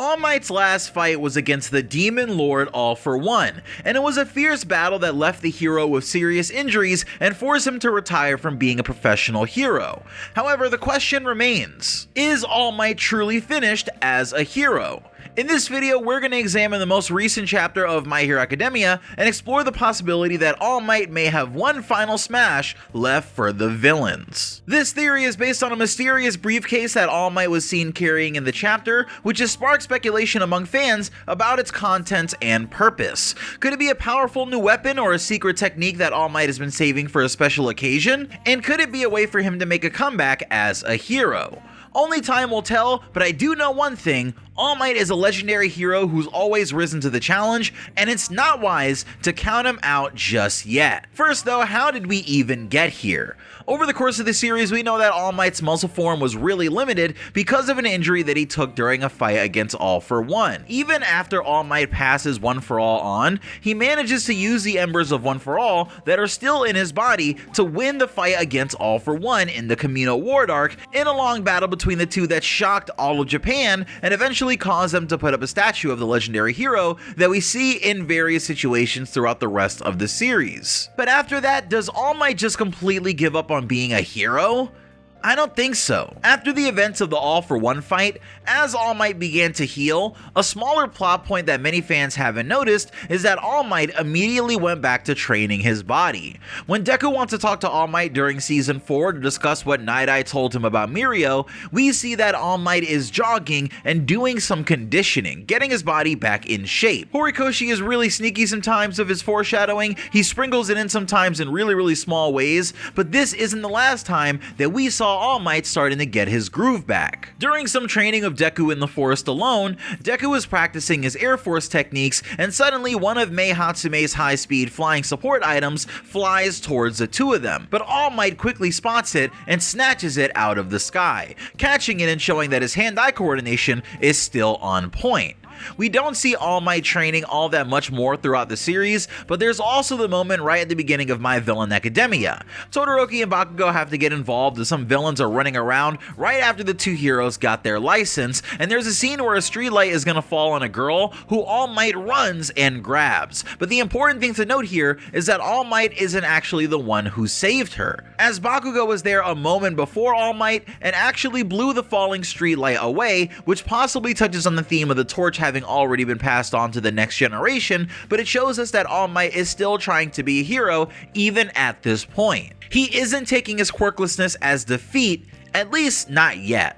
All Might's last fight was against the Demon Lord All For One, and it was a fierce battle that left the hero with serious injuries and forced him to retire from being a professional hero. However, the question remains, is All Might truly finished as a hero? In this video, we're going to examine the most recent chapter of My Hero Academia and explore the possibility that All Might may have one final smash left for the villains. This theory is based on a mysterious briefcase that All Might was seen carrying in the chapter, which has sparked speculation among fans about its contents and purpose. Could it be a powerful new weapon or a secret technique that All Might has been saving for a special occasion? And could it be a way for him to make a comeback as a hero? Only time will tell, but I do know one thing: All Might is a legendary hero who's always risen to the challenge, and it's not wise to count him out just yet. First though, how did we even get here? Over the course of the series, we know that All Might's muscle form was really limited because of an injury that he took during a fight against All For One. Even after All Might passes One For All on, he manages to use the embers of One For All that are still in his body to win the fight against All For One in the Kamino Ward arc, in a long battle between the two that shocked all of Japan and eventually caused them to put up a statue of the legendary hero that we see in various situations throughout the rest of the series. But after that, does All Might just completely give up on being a hero? I don't think so. After the events of the All For One fight, as All Might began to heal, a smaller plot point that many fans haven't noticed is that All Might immediately went back to training his body. When Deku wants to talk to All Might during season 4 to discuss what Night Eye told him about Mirio, we see that All Might is jogging and doing some conditioning, getting his body back in shape. Horikoshi is really sneaky sometimes with his foreshadowing. He sprinkles it in sometimes in really small ways, but this isn't the last time that we saw All Might starting to get his groove back. During some training of Deku in the forest alone, Deku is practicing his Air Force techniques, and suddenly one of Mei Hatsume's high-speed flying support items flies towards the two of them, but All Might quickly spots it and snatches it out of the sky, catching it and showing that his hand-eye coordination is still on point. We don't see All Might training all that much more throughout the series, but there's also the moment right at the beginning of My Villain Academia. Todoroki and Bakugo have to get involved as some villains are running around right after the two heroes got their license, and there's a scene where a streetlight is gonna fall on a girl who All Might runs and grabs. But the important thing to note here is that All Might isn't actually the one who saved her, as Bakugo was there a moment before All Might and actually blew the falling streetlight away, which possibly touches on the theme of the torch having already been passed on to the next generation, but it shows us that All Might is still trying to be a hero even at this point. He isn't taking his quirklessness as defeat, at least not yet.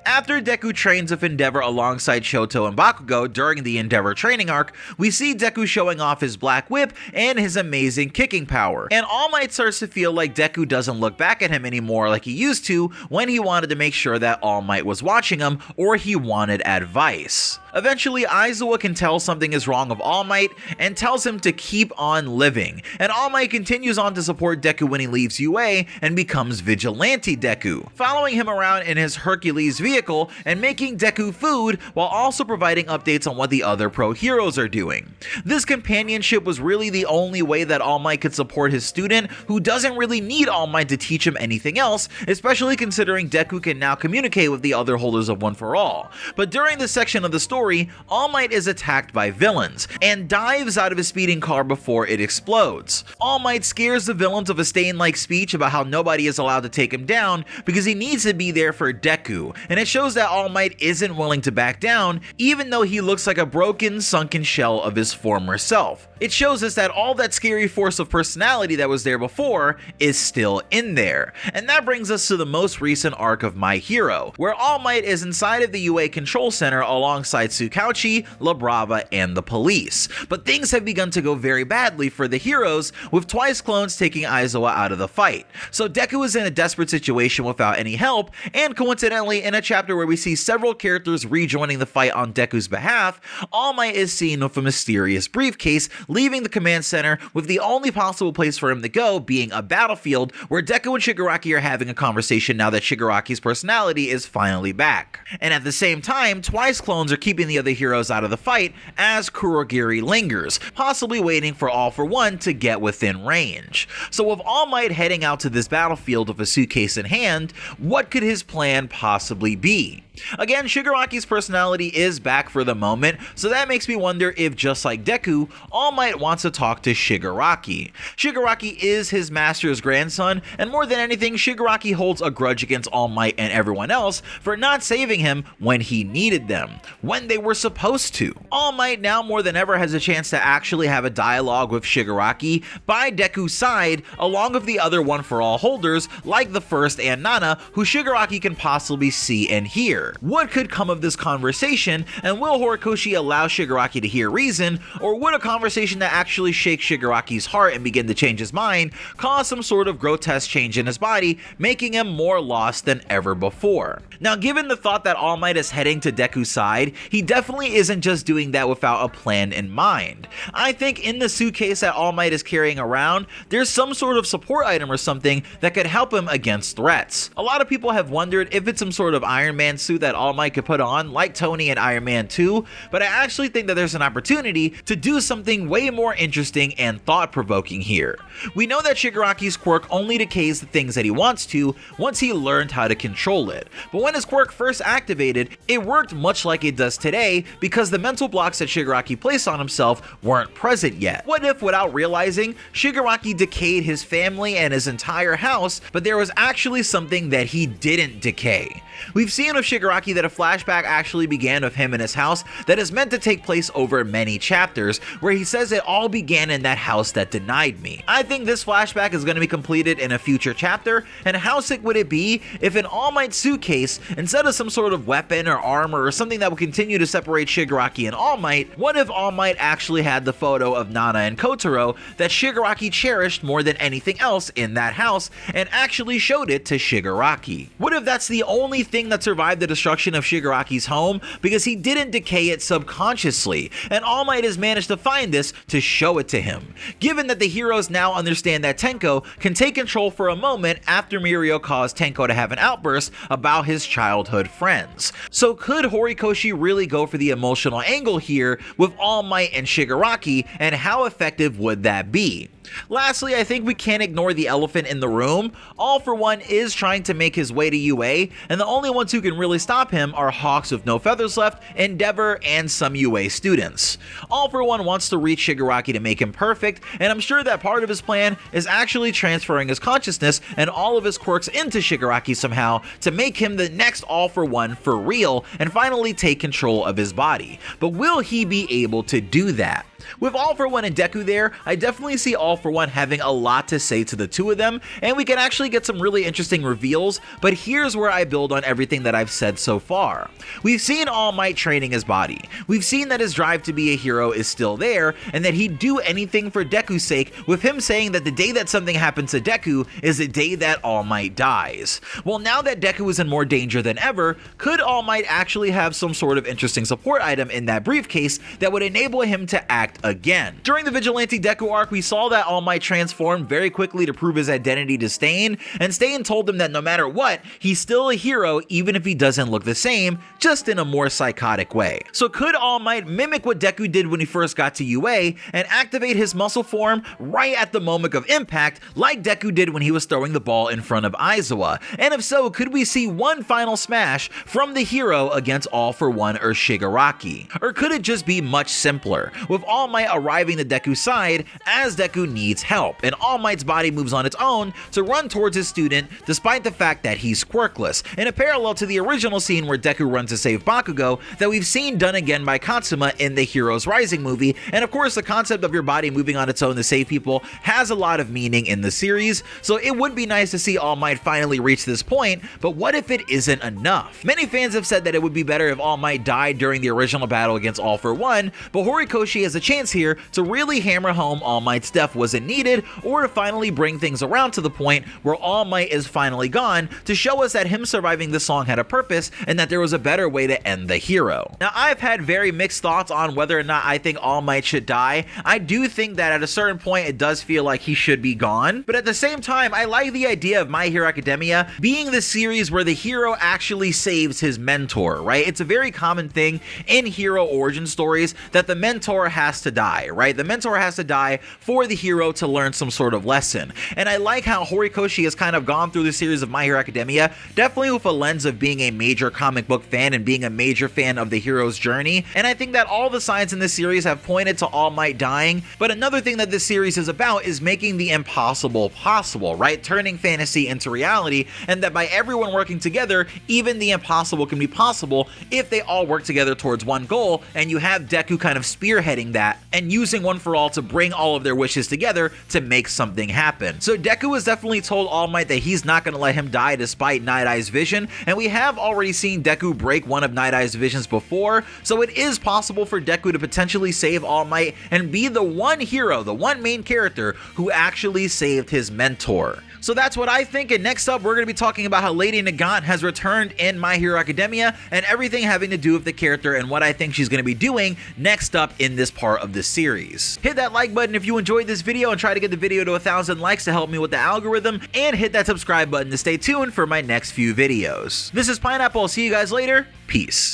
After Deku trains with Endeavor alongside Shoto and Bakugo during the Endeavor training arc, we see Deku showing off his black whip and his amazing kicking power, and All Might starts to feel like Deku doesn't look back at him anymore like he used to when he wanted to make sure that All Might was watching him or he wanted advice. Eventually, Aizawa can tell something is wrong with All Might and tells him to keep on living, and All Might continues on to support Deku when he leaves UA and becomes Vigilante Deku, following him around in his Hercules vehicle and making Deku food while also providing updates on what the other pro heroes are doing. This companionship was really the only way that All Might could support his student, who doesn't really need All Might to teach him anything else, especially considering Deku can now communicate with the other holders of One For All. But during this section of the story, All Might is attacked by villains and dives out of his speeding car before it explodes. All Might scares the villains with a Stain-like speech about how nobody is allowed to take him down because he needs to be there for Deku, and it shows that All Might isn't willing to back down even though he looks like a broken, sunken shell of his former self. It shows us that all that scary force of personality that was there before is still in there. And that brings us to the most recent arc of My Hero, where All Might is inside of the UA Control Center alongside Tsukauchi, La Brava, and the police. But things have begun to go very badly for the heroes, with Twice clones taking Aizawa out of the fight. So Deku is in a desperate situation without any help, and coincidentally, in a chapter where we see several characters rejoining the fight on Deku's behalf, All Might is seen with a mysterious briefcase leaving the command center, with the only possible place for him to go being a battlefield where Deku and Shigaraki are having a conversation now that Shigaraki's personality is finally back. And at the same time, Twice clones are keeping the other heroes out of the fight as Kurogiri lingers, possibly waiting for All For One to get within range. So with All Might heading out to this battlefield with a suitcase in hand, what could his plan possibly be? Again, Shigaraki's personality is back for the moment, so that makes me wonder if, just like Deku, All Might wants to talk to Shigaraki. Shigaraki is his master's grandson, and more than anything, Shigaraki holds a grudge against All Might and everyone else for not saving him when he needed them, when they were supposed to. All Might now more than ever has a chance to actually have a dialogue with Shigaraki by Deku's side, along with the other One For All holders like the First and Nana, who Shigaraki can possibly see and hear. What could come of this conversation, and will Horikoshi allow Shigaraki to hear reason, or would a conversation that actually shakes Shigaraki's heart and begin to change his mind cause some sort of grotesque change in his body, making him more lost than ever before? Now, given the thought that All Might is heading to Deku's side, he definitely isn't just doing that without a plan in mind. I think in the suitcase that All Might is carrying around, there's some sort of support item or something that could help him against threats. A lot of people have wondered if it's some sort of Iron Man suit that All Might could put on, like Tony in Iron Man 2, but I actually think that there's an opportunity to do something way more interesting and thought-provoking here. We know that Shigaraki's quirk only decays the things that he wants to once he learned how to control it, but when his quirk first activated, it worked much like it does today because the mental blocks that Shigaraki placed on himself weren't present yet. What if, without realizing, Shigaraki decayed his family and his entire house, but there was actually something that he didn't decay? We've seen with Shigaraki that a flashback actually began with him in his house that is meant to take place over many chapters, where he says it all began in that house that denied me. I think this flashback is going to be completed in a future chapter, and how sick would it be if in All Might's suitcase, instead of some sort of weapon or armor or something that would continue to separate Shigaraki and All Might, what if All Might actually had the photo of Nana and Kotaro that Shigaraki cherished more than anything else in that house, and actually showed it to Shigaraki? What if that's the only thing that survived the destruction of Shigaraki's home because he didn't decay it subconsciously, and All Might has managed to find this to show it to him? Given that the heroes now understand that Tenko can take control for a moment after Mirio caused Tenko to have an outburst about his childhood friends. So could Horikoshi really go for the emotional angle here with All Might and Shigaraki, and how effective would that be? Lastly, I think we can't ignore the elephant in the room. All For One is trying to make his way to UA, and the only ones who can really stop him are Hawks with no feathers left, Endeavor, and some UA students. All For One wants to reach Shigaraki to make him perfect, and I'm sure that part of his plan is actually transferring his consciousness and all of his quirks into Shigaraki somehow to make him the next All For One for real and finally take control of his body. But will he be able to do that? With All For One and Deku there, I definitely see All For One having a lot to say to the two of them, and we can actually get some really interesting reveals, but here's where I build on everything that I've said so far. We've seen All Might training his body. We've seen that his drive to be a hero is still there, and that he'd do anything for Deku's sake, with him saying that the day that something happens to Deku is the day that All Might dies. Well, now that Deku is in more danger than ever, could All Might actually have some sort of interesting support item in that briefcase that would enable him to act again? During the Vigilante Deku arc, we saw that All Might transformed very quickly to prove his identity to Stain, and Stain told him that no matter what, he's still a hero even if he doesn't look the same, just in a more psychotic way. So could All Might mimic what Deku did when he first got to UA and activate his muscle form right at the moment of impact like Deku did when he was throwing the ball in front of Aizawa? And if so, could we see one final smash from the hero against All For One or Shigaraki? Or could it just be much simpler, with All Might arriving to Deku's side as Deku needs help, and All Might's body moves on its own to run towards his student despite the fact that he's quirkless, in a parallel to the original scene where Deku runs to save Bakugo that we've seen done again by Katsuma in the Heroes Rising movie. And of course, the concept of your body moving on its own to save people has a lot of meaning in the series, so it would be nice to see All Might finally reach this point, but what if it isn't enough? Many fans have said that it would be better if All Might died during the original battle against All For One, but Horikoshi has a chance here to really hammer home All Might's death wasn't needed, or to finally bring things around to the point where All Might is finally gone, to show us that him surviving this song had a purpose and that there was a better way to end the hero. Now, I've had very mixed thoughts on whether or not I think All Might should die. I do think that at a certain point it does feel like he should be gone, but at the same time I like the idea of My Hero Academia being the series where the hero actually saves his mentor, right? It's a very common thing in hero origin stories that the mentor has to die, right? The mentor has to die for the hero to learn some sort of lesson, and I like how Horikoshi has kind of gone through the series of My Hero Academia, definitely with a lens of being a major comic book fan and being a major fan of the hero's journey, and I think that all the signs in this series have pointed to All Might dying. But another thing that this series is about is making the impossible possible, right? Turning fantasy into reality, and that by everyone working together, even the impossible can be possible if they all work together towards one goal, and you have Deku kind of spearheading that and using One for All to bring all of their wishes together to make something happen. So Deku has definitely told All Might that he's not going to let him die despite Night Eye's vision, and we have already seen Deku break one of Night Eye's visions before, so it is possible for Deku to potentially save All Might and be the one hero, the one main character who actually saved his mentor. So that's what I think, and next up we're going to be talking about how Lady Nagant has returned in My Hero Academia and everything having to do with the character and what I think she's going to be doing next up in this part of the series. Hit that like button if you enjoyed this video and try to get the video to 1,000 likes to help me with the algorithm, and hit that subscribe button to stay tuned for my next few videos. This is Pineapple, I'll see you guys later, peace.